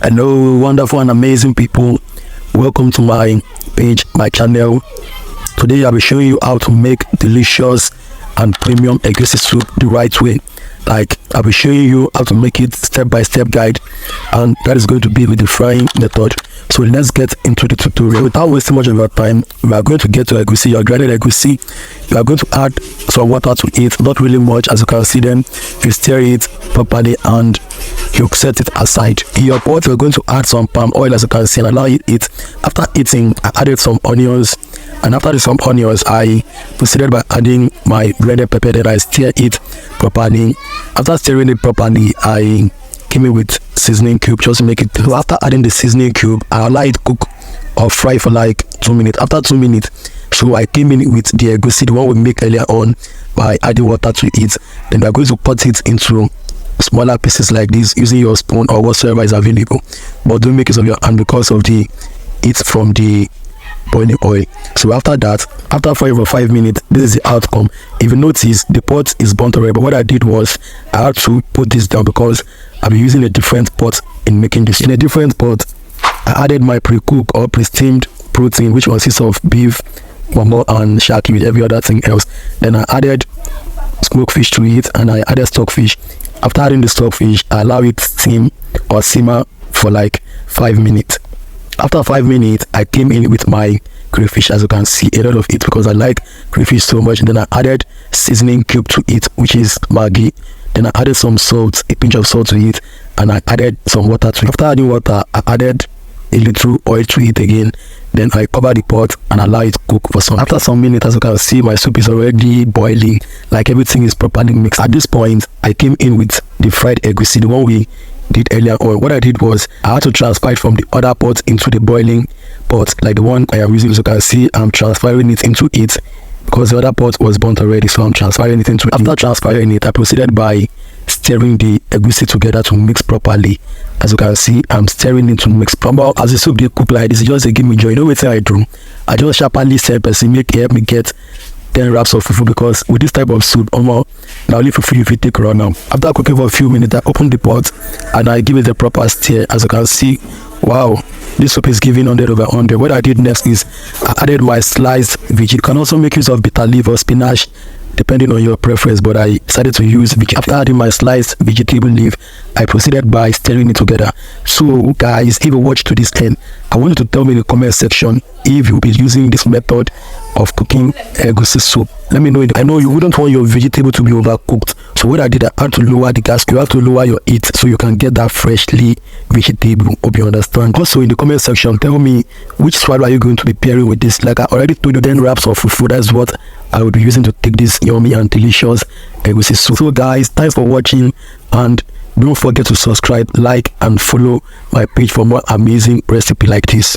Hello, wonderful and amazing people. Welcome to my page, my channel. Today I'll be showing you how to make delicious and premium Egusi soup the right way. Like, I'll be showing you how to make it step-by-step guide, and that is going to be with the frying method. So let's get into the tutorial. Without wasting much of your time, we are going to get to Egusi, your grinded Egusi. You are going to add some water to it, not really much. As you can see, then you stir it properly and you set it aside. In your pot, you're going to add some palm oil, as you can see, and allow it eat. After eating, I added some onions, and after some onions, I proceeded by adding my blended pepper. That I stir it properly. After stirring it properly, I came in with seasoning cube just to make it. So after adding the seasoning cube, I allow it cook or fry for like 2 minutes. After 2 minutes, so I came in with the Egusi, the one we make earlier on, by adding water to it. Then we are going to cut it into smaller pieces like this using your spoon or whatsoever is available, but don't make use of your hand because of the heat from the boiling oil. So after that, after 4 or 5 minutes, this is the outcome. If you notice, the pot is burnt already, but what I did was I had to put this down because I'll be using a different pot in making this. In a different pot, I added my pre-cooked or pre-steamed protein, which consists of beef, momo and shaki with every other thing else. Then I added smoked fish to it, and I added stockfish. After adding the stockfish, I allow it steam or simmer for like 5 minutes. After 5 minutes, I came in with my crayfish, as you can see, a lot of it because I like crayfish so much. Then I added seasoning cube to it, which is Maggi. Then I added some salt, a pinch of salt to it, and I added some water to it. After adding water, I added a little oil to it again. Then I cover the pot and allow it to cook for some. After some minutes, as you can see, my soup is already boiling, like everything is properly mixed. At this point, I came in with the fried Egusi, the one we did earlier on. What I did was I had to transfer it from the other pot into the boiling pot, like the one I am using. As you can see, I'm transferring it into it because the other pot was burnt already, so I'm transferring it into it. After transferring it, I proceeded by stirring the Egusi together to mix properly. As you can see, I'm stirring it to mix properly. As the soup they cook like this, it just give me joy. You know what I do? I just sharply say, person help me get 10 wraps of fufu, because with this type of soup, now only fufu if you take run now. After cooking for a few minutes, I open the pot and I give it a proper stir. As you can see, wow, this soup is giving 100 over 100. What I did next is I added my sliced veggie. You can also make use of bitter leaf or spinach, depending on your preference, but I decided to use veggie. After adding my sliced vegetable leaf, I proceeded by stirring it together. So guys, if you watch to this end, I want you to tell me in the comment section if you'll be using this method of cooking Egusi soup. Let me know. I know you wouldn't want your vegetable to be overcooked, so what I did, I had to lower the gas. You have to lower your heat so you can get that freshly vegetable. Hope you understand. Also in the comment section, tell me which swallow are you going to be pairing with this. Like I already told you, 10 wraps of fufu, that's what I will be using to take this yummy and delicious Egusi soup. So guys, thanks for watching, and don't forget to subscribe, like and follow my page for more amazing recipe like this.